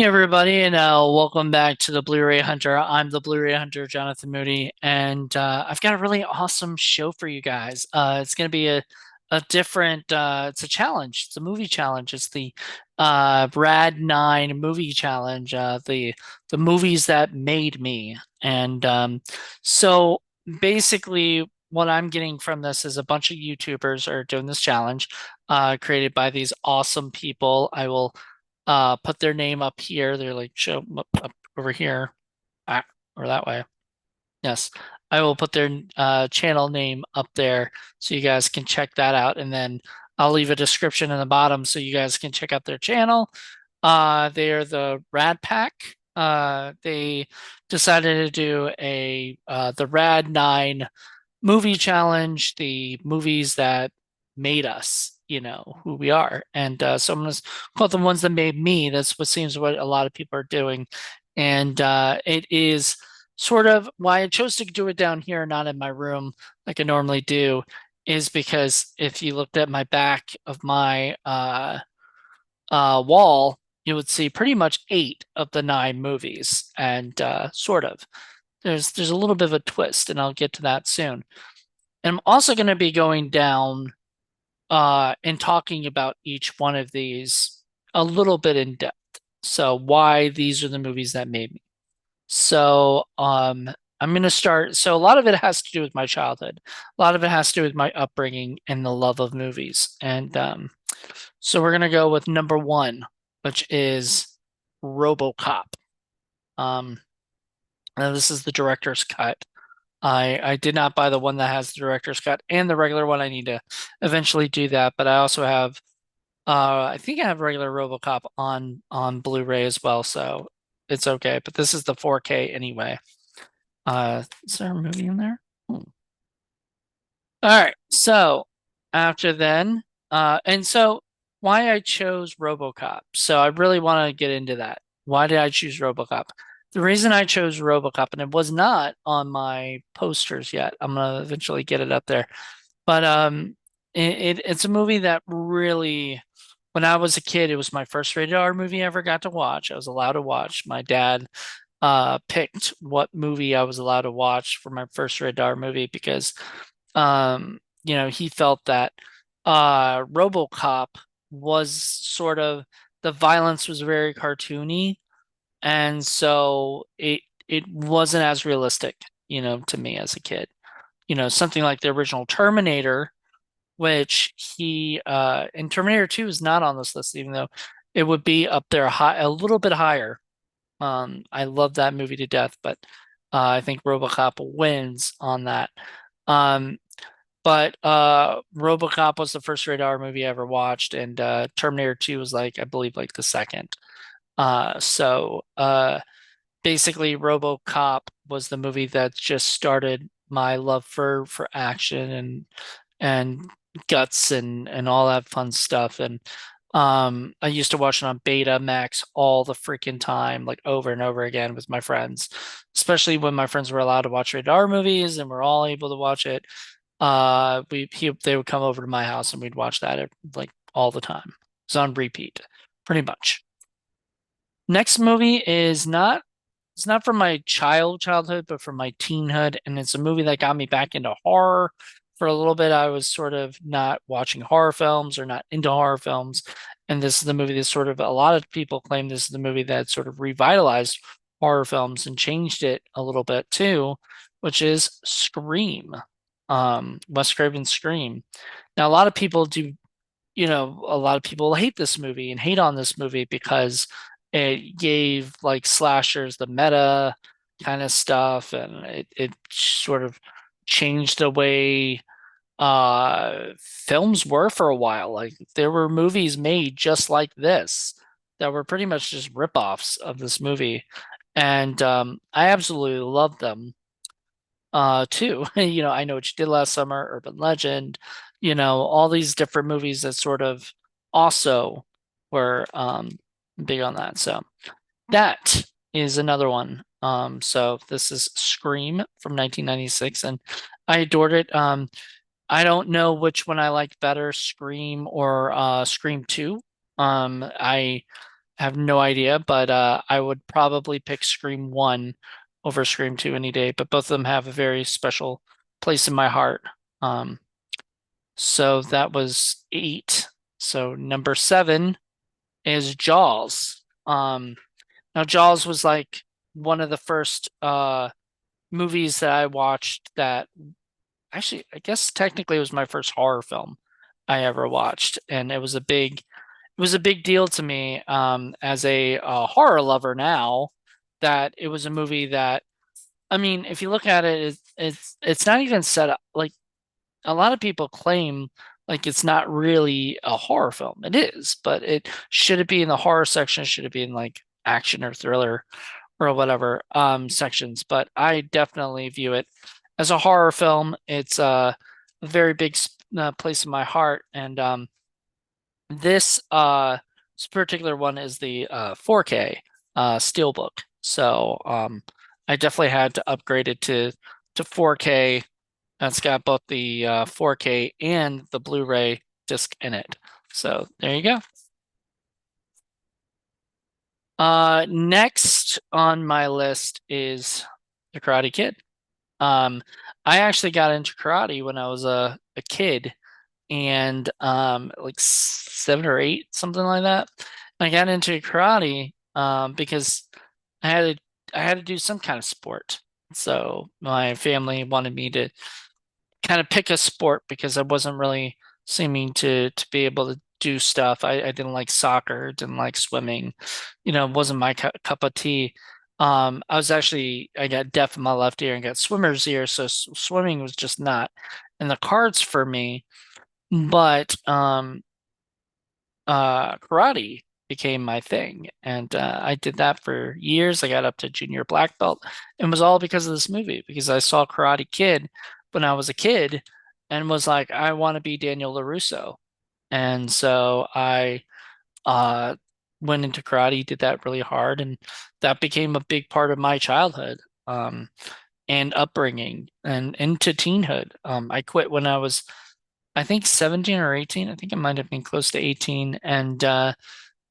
Hey everybody, and welcome back to the Blu-ray Hunter. I'm the Blu-ray Hunter, Jonathan Moody, and I've got a really awesome show for you guys. It's going to be a different. It's a challenge. It's a movie challenge. It's the Brad 9 movie challenge. The movies that made me, and so basically, what I'm getting from this is a bunch of YouTubers are doing this challenge, created by these awesome people. I will put their name up here. They're like show up over here, ah, or that way. Yes, I will put their channel name up there so you guys can check that out, and then I'll leave a description in the bottom so you guys can check out their channel. They are the Rad Pack. They decided to do a the Rad 9 movie challenge, the movies that made us, who we are. And so I'm going to call it the ones that made me. That's what seems what a lot of people are doing. And it is sort of why I chose to do it down here, not in my room like I normally do, is because if you looked at my back of my wall, you would see pretty much 8 of the 9 movies. And sort of. There's a little bit of a twist, and I'll get to that soon. And I'm also going to be going down and talking about each one of these a little bit in depth. So why these are the movies that made me. So I'm going to start. So a lot of it has to do with my childhood. A lot of it has to do with my upbringing and the love of movies. And so we're going to go with number one, which is RoboCop. Um, and this is the director's cut. I did not buy the one that has the director's cut and the regular one. I need to eventually do that, but I also have I think I have regular RoboCop on Blu-ray as well, so it's okay. But this is the 4K anyway. Is there a movie in there? All right. So after then, and so why I chose RoboCop. So I really want to get into that. Why did I choose RoboCop? The reason I chose RoboCop, and it was not on my posters yet. I'm gonna eventually get it up there. But it's a movie that really, when I was a kid, it was my first rated R movie I ever got to watch. I was allowed to watch. My dad picked what movie I was allowed to watch for my first rated R movie because he felt that RoboCop was sort of, the violence was very cartoony, and so it wasn't as realistic, to me as a kid. Something like the original Terminator, which he and Terminator 2 is not on this list, even though it would be up there high, a little bit higher. I love that movie to death, but I think RoboCop wins on that. Um, but RoboCop was the first rated R movie I ever watched, and Terminator 2 was like, I believe, like the second. So basically RoboCop was the movie that just started my love for action and guts and all that fun stuff. And I used to watch it on Betamax all the freaking time, like over and over again with my friends, especially when my friends were allowed to watch rated R movies and we're all able to watch it. They would come over to my house and we'd watch that like all the time. It's on repeat, pretty much. Next movie is not it's not from my childhood, but from my teenhood, and it's a movie that got me back into horror. For a little bit, I was sort of not watching horror films or not into horror films, and this is the movie that sort of, a lot of people claim this is the movie that sort of revitalized horror films and changed it a little bit too, which is Scream. Wes Craven's Scream. Now, a lot of people hate this movie and hate on this movie because it gave like slashers the meta kind of stuff, and it sort of changed the way films were for a while. Like there were movies made just like this that were pretty much just ripoffs of this movie. And I absolutely loved them too. I Know What You Did Last Summer, Urban Legend, all these different movies that sort of also were big on that. So that is another one. So this is Scream from 1996, and I adored it. I don't know which one I like better, Scream or Scream 2. I I have no idea, but I would probably pick Scream 1 over Scream 2 any day, but both of them have a very special place in my heart. Um, so that was 8. So number 7 is Jaws. Now Jaws was like one of the first movies that I watched that actually I guess technically it was my first horror film I ever watched, and it was a big deal to me as a horror lover now that it was a movie that I mean, if you look at it, it's not even set up like a lot of people claim like it's not really a horror film. It is, but it should it be in the horror section? Should it be in like action or thriller or whatever sections? But I definitely view it as a horror film. It's a very big place in my heart, and this particular one is the 4K steelbook. So I definitely had to upgrade it to 4K. It's got both the 4K and the Blu-ray disc in it. So there you go. Next on my list is The Karate Kid. Um, I actually got into karate when I was a kid and like 7 or 8, something like that. I got into karate because I had I had to do some kind of sport. So my family wanted me to kind of pick a sport because I wasn't really seeming to be able to do stuff. I didn't like soccer, didn't like swimming, it wasn't my cup of tea. I got deaf in my left ear and got swimmer's ear, so swimming was just not in the cards for me. But karate became my thing, and I did that for years. I got up to junior black belt, and it was all because of this movie. Because I saw Karate Kid when I was a kid, and was like, I want to be Daniel LaRusso, and so I uh went into karate, did that really hard, and that became a big part of my childhood. And upbringing and into teenhood. I quit when I was I think 17 or 18. I think it might have been close to 18. And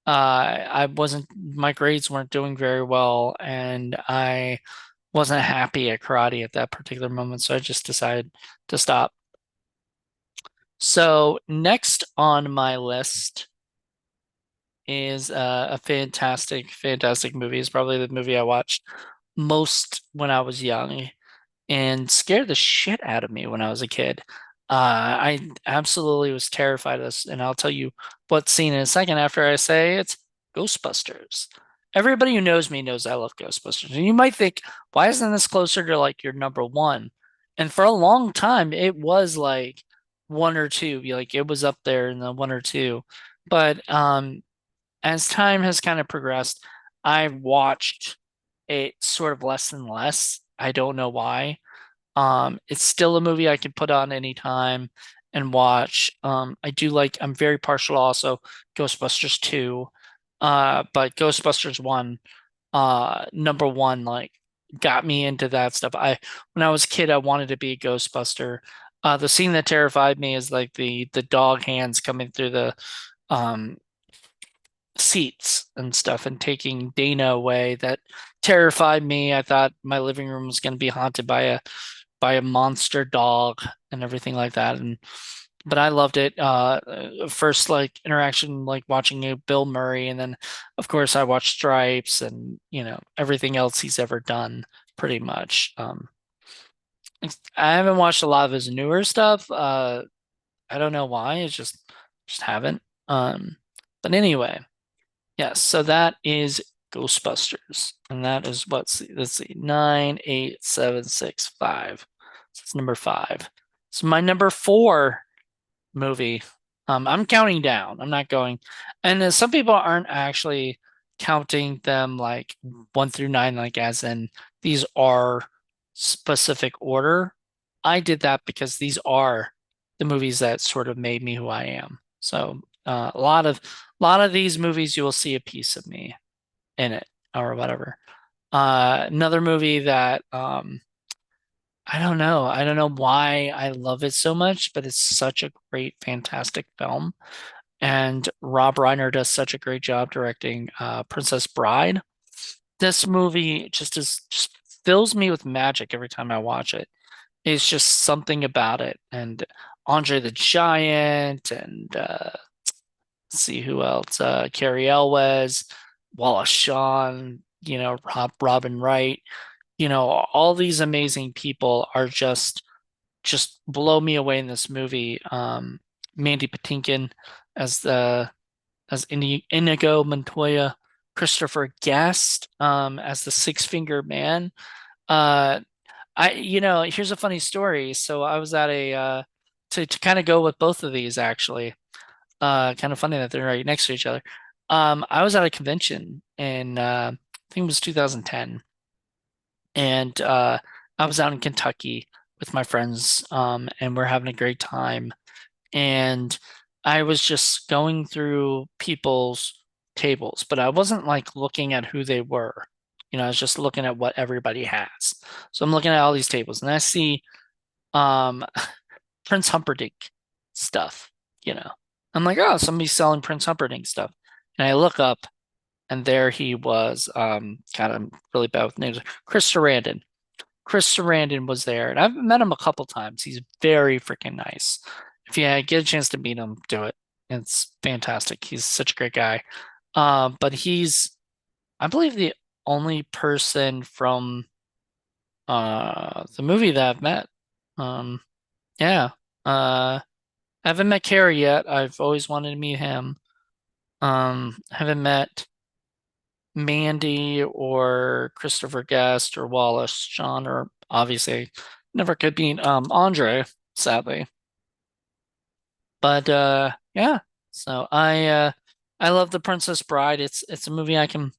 I wasn't, my grades weren't doing very well. And I wasn't happy at karate at that particular moment. So I just decided to stop. So next on my list is a fantastic, fantastic movie. It's probably the movie I watched most when I was young and scared the shit out of me when I was a kid. I absolutely was terrified of this, and I'll tell you what scene in a second after I say it's Ghostbusters. Everybody who knows me knows I love Ghostbusters. And you might think, why isn't this closer to like your number one? And for a long time, it was like one or two. Like it was up there in the one or two. But as time has kind of progressed, I've watched it sort of less and less. I don't know why. It's still a movie I can put on anytime and watch. I'm very partial to also Ghostbusters 2. But Ghostbusters 1, number one, like got me into that stuff. When I was a kid, I wanted to be a Ghostbuster. The scene that terrified me is like the dog hands coming through the um seats and stuff and taking Dana away. That terrified me. I thought my living room was going to be haunted by a monster dog and everything like that. And but I loved it. First like interaction like watching Bill Murray, and then of course I watched Stripes and everything else he's ever done pretty much. I haven't watched a lot of his newer stuff. I don't know why. It's just haven't. But anyway, yes. So that is Ghostbusters, and that is let's see, 9, 8, 7, 6, 5. So it's number 5. So my number 4 movie. I'm counting down. I'm not going. And some people aren't actually counting them like 1 through 9, like as in these are specific order. I did that because these are the movies that sort of made me who I am. So a lot of these movies you will see a piece of me in it or whatever. Another movie that I don't know. I don't know why I love it so much, but it's such a great, fantastic film. and Rob Reiner does such a great job directing Princess Bride. This movie just fills me with magic every time I watch it. It's just something about it, and Andre the Giant, and let's see who else, Carrie Elwes, Wallace Shawn, Robin Wright, all these amazing people are just blow me away in this movie. Mandy Patinkin as the as Inigo Montoya, Christopher Guest as the Six Finger Man. Uh, here's a funny story. So I was at a to kind of go with both of these actually. Kind of funny that they're right next to each other. I was at a convention in I think it was 2010, and I was out in Kentucky with my friends, and we're having a great time. And I was just going through people's tables, but I wasn't like looking at who they were. I was just looking at what everybody has. So I'm looking at all these tables, and I see um Prince Humperdinck stuff, you know. I'm like, oh, somebody's selling Prince Humperdinck stuff. And I look up, and there he was. God, I'm really bad with names. Chris Sarandon. Chris Sarandon was there, and I've met him a couple times. He's very freaking nice. If you get a chance to meet him, do it. It's fantastic. He's such a great guy. But he's, I believe, the only person from the movie that I've met. Um, yeah. I haven't met Carrie yet. I've always wanted to meet him. Haven't met Mandy or Christopher Guest or Wallace Shawn, or obviously never could meet Andre, sadly. But yeah. So I love The Princess Bride. It's a movie I can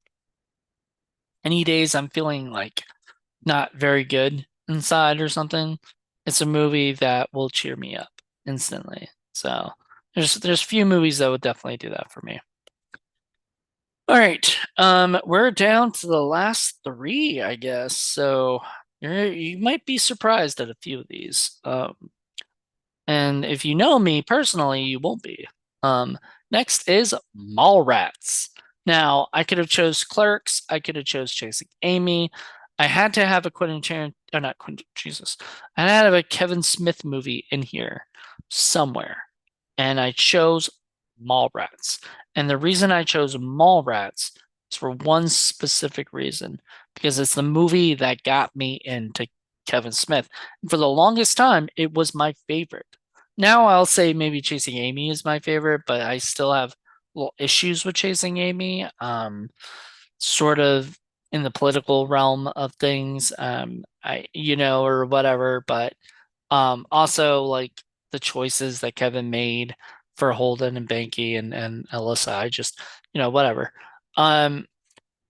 any days I'm feeling like not very good inside or something. It's a movie that will cheer me up instantly. So there's few movies that would definitely do that for me. All right. We're down to the last three, I guess. So you might be surprised at a few of these. And if you know me personally, you won't be. Um, Next is Mallrats. Now, I could have chose Clerks. I could have chose Chasing Amy. I had to have a not Quentin, Jesus. I had to have a Kevin Smith movie in here somewhere, and I chose Mallrats. And the reason I chose Mallrats is for one specific reason, because it's the movie that got me into Kevin Smith. For the longest time, it was my favorite. Now I'll say maybe Chasing Amy is my favorite, but I still have little issues with Chasing Amy. Sort of in the political realm of things, or whatever, but also like the choices that Kevin made for Holden and Banky and Alyssa, I just, whatever. Um,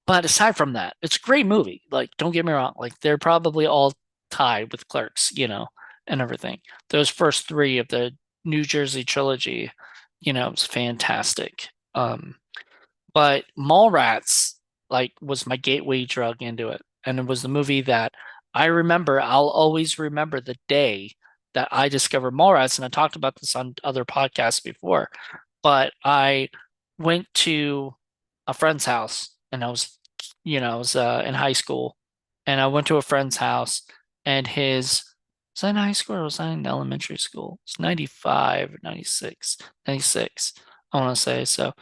but aside from that, it's a great movie. Like, don't get me wrong. Like, they're probably all tied with Clerks, and everything. Those first three of the New Jersey trilogy, was fantastic. But Mallrats, like, was my gateway drug into it. And it was the movie that I'll always remember the day that I discovered Mallrats. And I talked about this on other podcasts before, but I went to a friend's house, and I was in high school, and I went to a friend's house, and was I in high school or was I in elementary school? It's 95 or 96, 96, I want to say. So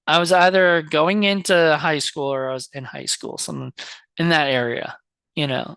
I was either going into high school or I was in high school, something in that area, you know.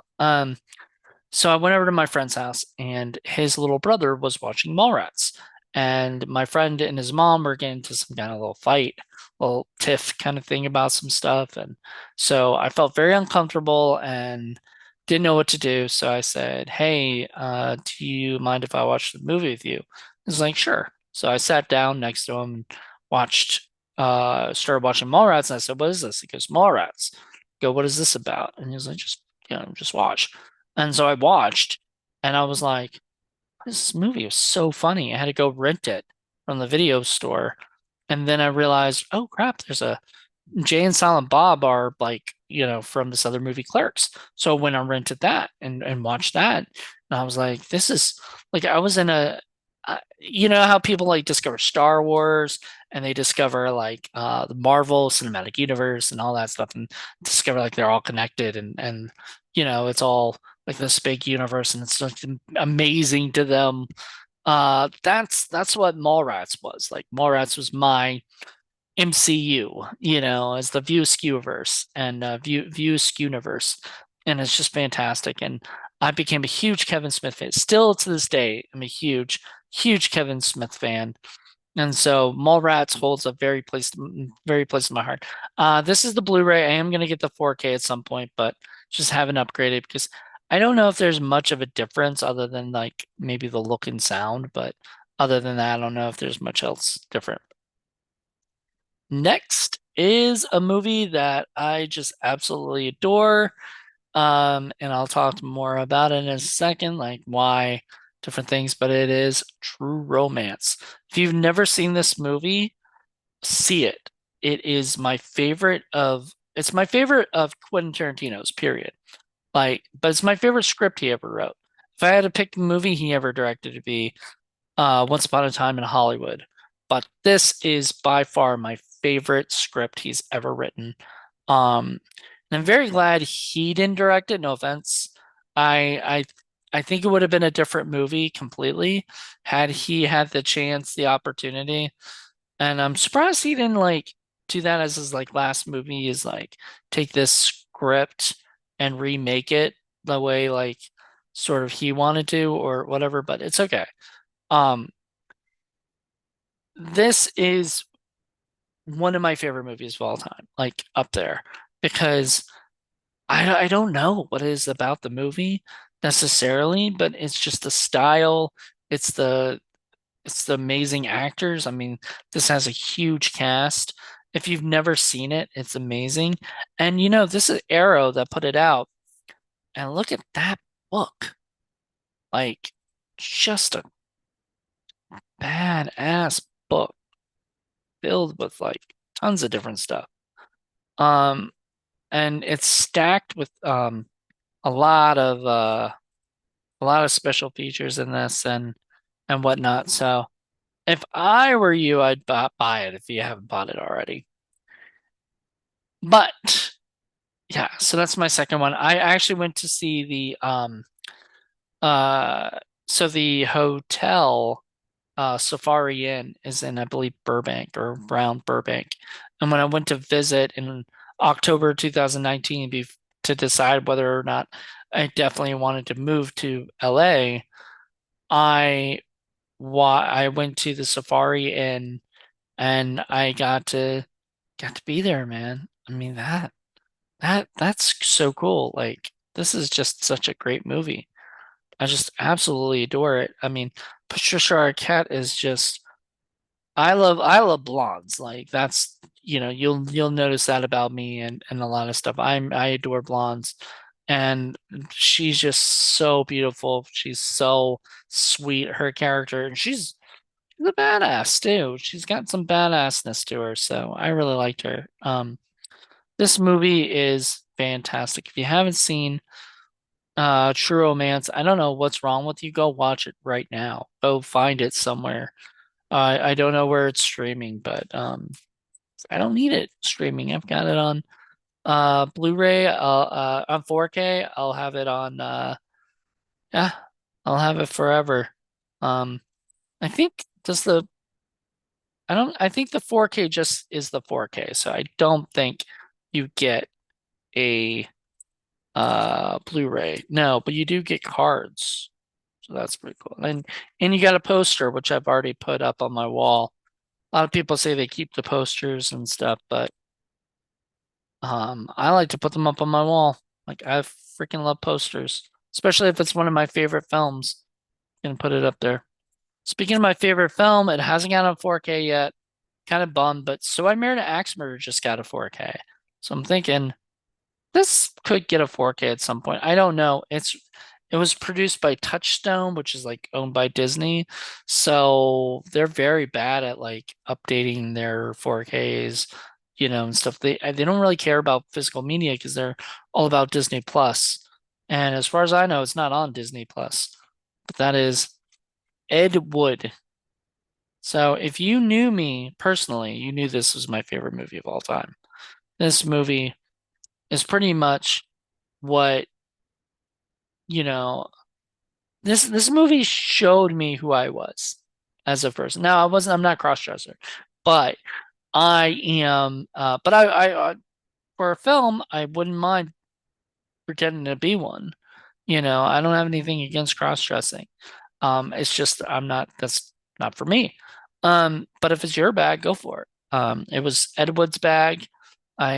So I went over to my friend's house, and his little brother was watching Mallrats. And my friend and his mom were getting into some kind of little fight, little tiff kind of thing about some stuff. And so I felt very uncomfortable and didn't know what to do. So I said, "Hey, do you mind if I watch the movie with you?" He's like, "Sure." So I sat down next to him and watched, started watching Mallrats. And I said, "What is this?" He goes, "Mallrats." I go, "What is this about?" And he was like, just watch." And so I watched, and I was like, this movie was so funny. I had to go rent it from the video store. And then I realized, oh crap, there's a Jay and Silent Bob are like, from this other movie, Clerks. So when I rented that and watched that, and I was like, this is like, I was in you know how people like discover Star Wars and they discover like the Marvel Cinematic Universe and all that stuff, and discover like they're all connected, and it's all like this big universe, and it's just amazing to them. That's what Mallrats was. Like Mallrats was my MCU, as the View Skewverse and View Skewniverse, and it's just fantastic. And I became a huge Kevin Smith fan. Still to this day, I'm a huge, huge Kevin Smith fan. And so Mallrats holds a very place in my heart. This is the Blu-ray. I am gonna get the 4K at some point, but just haven't upgraded because I don't know if there's much of a difference other than like maybe the look and sound, but other than that, I don't know if there's much else different. Next is a movie that I just absolutely adore. And I'll talk more about it in a second, like why different things, but it is True Romance. If you've never seen this movie, see it. It's my favorite of Quentin Tarantino's, period. Like, but it's my favorite script he ever wrote. If I had to pick the movie he ever directed to be Once Upon a Time in Hollywood. But this is by far my favorite script he's ever written. And I'm very glad he didn't direct it. No offense. I I think it would have been a different movie completely had he had the chance, the opportunity. And I'm surprised he didn't like do that as his like last movie is like take this script and remake it the way like sort of he wanted to or whatever, but it's okay. Um, this is one of my favorite movies of all time, like up there, because I don't know what it is about the movie necessarily, but it's just the style, it's the it's the amazing actors. I mean, this has a huge cast. If you've never seen it, it's amazing. And this is Arrow that put it out, and look at that book. Like, just a badass book filled with like tons of different stuff. Um, and it's stacked with a lot of special features in this and whatnot. So if I were you, I'd buy it if you haven't bought it already. But yeah, so that's my second one. I actually went to see uh the hotel Safari Inn is in I believe Burbank or around Burbank. And when I went to visit in October 2019 to decide whether or not I definitely wanted to move to LA, I I went to the Safari Inn and I got to be there, man. I mean that's so cool. Like this is just such a great movie. I just absolutely adore it. I mean, Patricia Arquette is just I love blondes. Like that's you'll notice that about me and a lot of stuff. I adore blondes and she's just so beautiful. She's so sweet, her character, and she's a badass too. She's got some badassness to her, so I really liked her. This movie is fantastic. If you haven't seen True Romance, I don't know what's wrong with you. Go watch it right now. Go find it somewhere. I don't know where it's streaming, but I don't need it streaming. I've got it on Blu-ray, on 4K. I'll have it on yeah, I'll have it forever. Um I think does the I don't I think the 4K just is the 4K, so I don't think you get a Blu-ray. No, but you do get cards. So that's pretty cool. And you got a poster, which I've already put up on my wall. A lot of people say they keep the posters and stuff, but I like to put them up on my wall. Like I freaking love posters, especially if it's one of my favorite films. And put it up there. Speaking of my favorite film, it hasn't got on 4K yet. Kind of bummed, but So I Married an Axe Murderer just got a 4K. So I'm thinking this could get a 4K at some point. I don't know. It was produced by Touchstone, which is like owned by Disney. So they're very bad at like updating their 4Ks, and stuff. They don't really care about physical media because they're all about Disney Plus. And as far as I know, it's not on Disney Plus. But that is Ed Wood. So if you knew me personally, you knew this was my favorite movie of all time. This movie is pretty much what, you know, this movie showed me who I was as a person. Now I'm not a cross-dresser, but I am but for a film, I wouldn't mind pretending to be one. I don't have anything against cross-dressing. It's just that's not for me. But if it's your bag, go for it. It was Ed Wood's bag.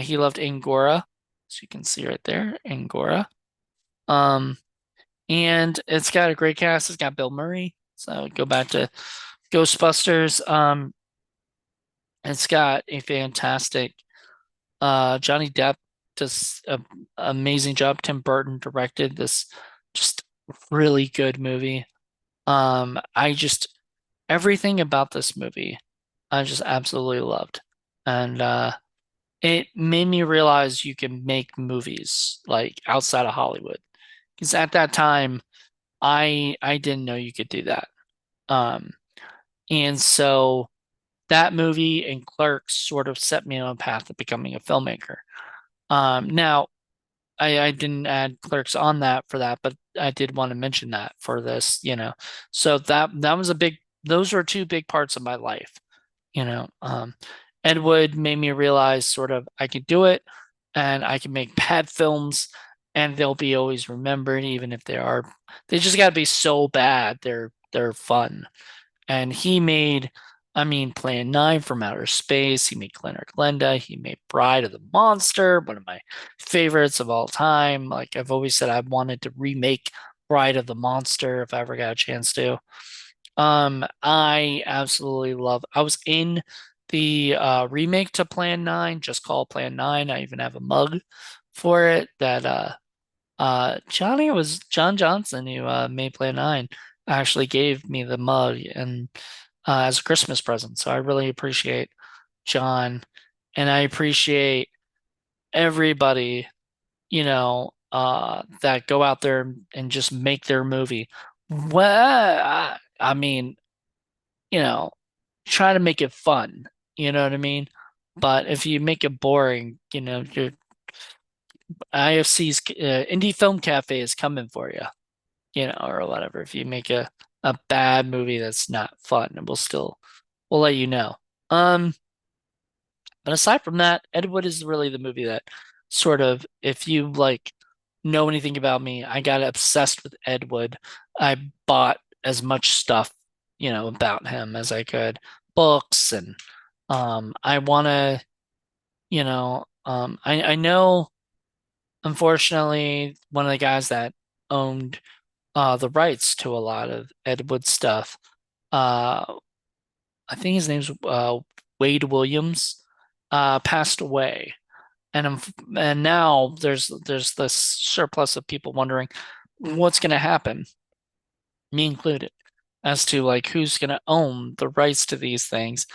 He loved Angora, so you can see right there, Angora. Um, and it's got a great cast. It's got Bill Murray. So go back to Ghostbusters. It's got a fantastic Johnny Depp does an amazing job. Tim Burton directed this just really good movie. I just everything about this movie I just absolutely loved. And it made me realize you can make movies like outside of Hollywood. Because at that time I didn't know you could do that. Um, and so that movie and Clerks sort of set me on a path of becoming a filmmaker. Now I didn't add Clerks on that for that, but I did want to mention that for this. So that was a big, those were two big parts of my life. You know, um, Ed Wood made me realize sort of I could do it and I can make bad films and they'll be always remembered, even if they just got to be so bad. They're fun. And he made, I mean, Plan 9 from Outer Space. He made Glen or Glenda. He made Bride of the Monster, one of my favorites of all time. Like I've always said, I wanted to remake Bride of the Monster if I ever got a chance to. I absolutely love. I was in the remake to Plan 9, just called Plan 9. I even have a mug for it that John Johnson, who made Plan 9, actually gave me the mug and as a Christmas present. So I really appreciate John, and I appreciate everybody, that go out there and just make their movie. Well, I mean, you know, try to make it fun. You know what I mean? But if you make it boring, your IFC's Indie Film Cafe is coming for you, or whatever. If you make a bad movie that's not fun, we'll let you know. Um, but aside from that, Ed Wood is really the movie that sort of, if you like know anything about me, I got obsessed with Ed Wood. I bought as much stuff, about him as I could, books and I wanna, I know unfortunately one of the guys that owned the rights to a lot of Ed Wood stuff, uh I think his name's Wade Williams, passed away. And now there's this surplus of people wondering what's going to happen, me included, as to like who's going to own the rights to these things,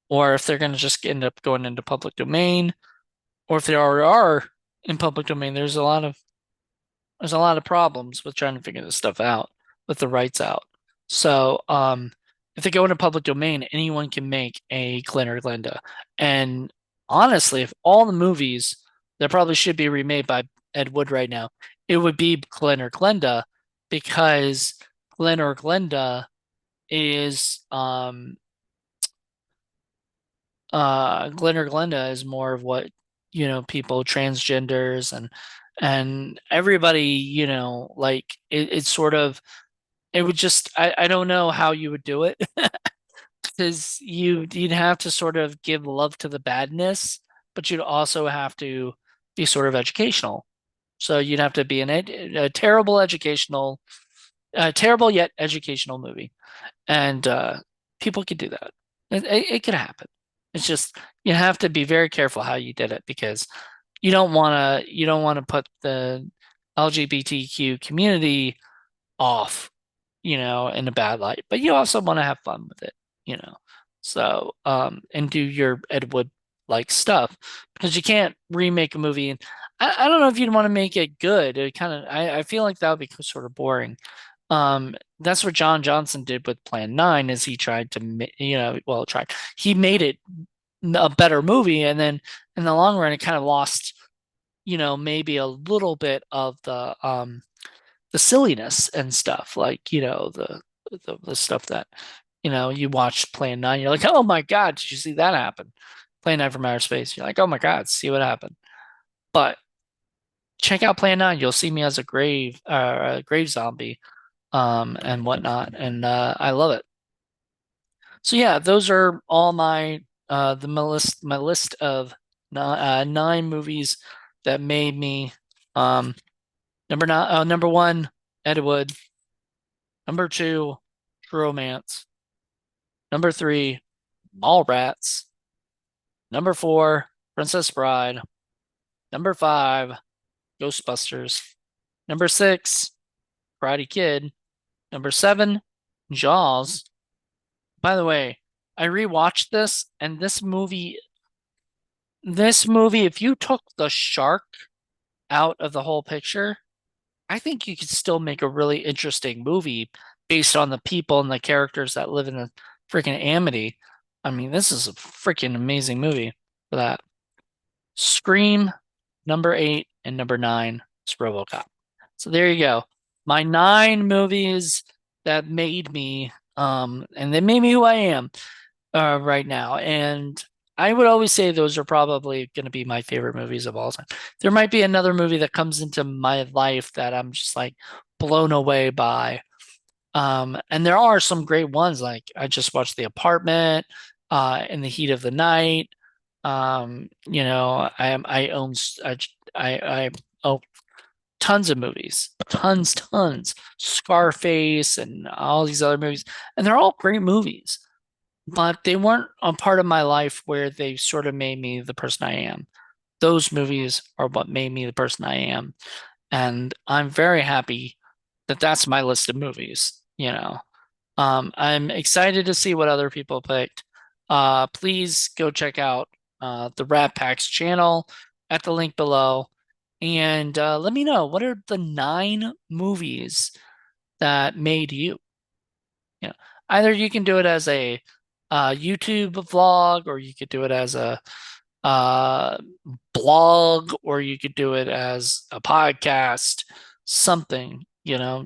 or if they're going to just end up going into public domain, or if they already are in public domain. There's a lot of problems with trying to figure this stuff out with the rights out. So, if they go into public domain, anyone can make a Glen or Glenda. And honestly, if all the movies that probably should be remade by Ed Wood right now, it would be Glen or Glenda because Glen or Glenda is Glen or Glenda is more of what, people transgenders and everybody, like it's sort of it would just I don't know how you would do it because you'd have to sort of give love to the badness, but you'd also have to be sort of educational. So you'd have to be a terrible yet educational movie, and people could do that. It could happen. It's just you have to be very careful how you did it because you don't want to put the LGBTQ community off, in a bad light, but you also want to have fun with it, you know. So, and do your Ed Wood like stuff because you can't remake a movie. And I don't know if you'd want to make it good. It kind of, I feel like that would be sort of boring. That's what John Johnson did with Plan 9 is he tried to, well, tried. He made it a better movie, and then in the long run, it kind of lost, maybe a little bit of the silliness and stuff, like, the stuff that, you watch Plan 9, you're like, oh my God, did you see that happen? Plan 9 from Outer Space, you're like, oh my God, see what happened. But check out Plan 9, you'll see me as a grave zombie, and whatnot, and I love it. So yeah, those are all my list of nine movies that made me number one, Ed Wood. Number two, True Romance. Number three, Mallrats. Number four, Princess Bride. Number five, Ghostbusters. Number six, Karate Kid. Number seven, Jaws. By the way, I rewatched this, and this movie, if you took the shark out of the whole picture, I think you could still make a really interesting movie based on the people and the characters that live in the freaking Amity. I mean, this is a freaking amazing movie for that. Scream, number eight, and number nine is RoboCop. So there you go. My nine movies that made me, and they made me who I am right now. And I would always say those are probably going to be my favorite movies of all time. There might be another movie that comes into my life that I'm just like blown away by. And there are some great ones. Like I just watched The Apartment, In the Heat of the Night. I own I own tons of movies, tons, Scarface and all these other movies, and they're all great movies, but they weren't a part of my life where they sort of made me the person I am. Those movies are what made me the person I am, and I'm very happy that that's my list of movies. I'm excited to see what other people picked. Please go check out the Rat Pack's channel at the link below, and let me know what are the nine movies that made you. You know, either you can do it as a YouTube vlog, or you could do it as a uh, blog, or you could do it as a podcast, something,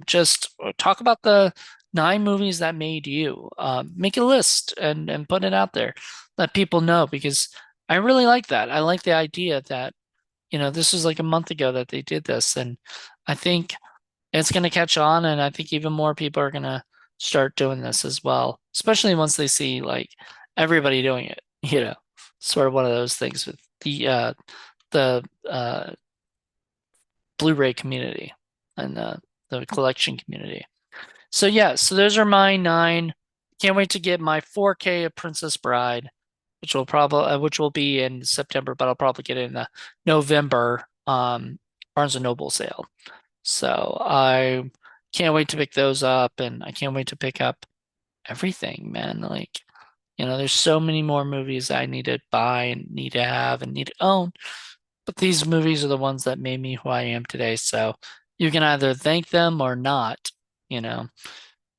just talk about the nine movies that made you. Make a list and put it out there. Let people know because I really like that. I like the idea that, this was like a month ago that they did this, and I think it's going to catch on, and I think even more people are going to start doing this as well, especially once they see like everybody doing it, sort of one of those things with the Blu-ray community and the collection community. So yeah, so those are my nine. Can't wait to get my 4K of Princess Bride, which will be in September, but I'll probably get it in the November Barnes and Noble sale. So I can't wait to pick those up, and I can't wait to pick up everything, man. Like, there's so many more movies that I need to buy and need to have and need to own. But these movies are the ones that made me who I am today. So you can either thank them or not, you know.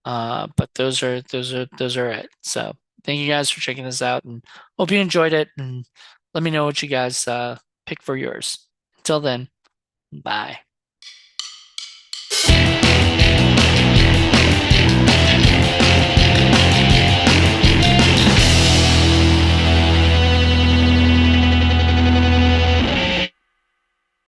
But those are it. So thank you guys for checking this out, and hope you enjoyed it, and let me know what you guys pick for yours. Until then, bye.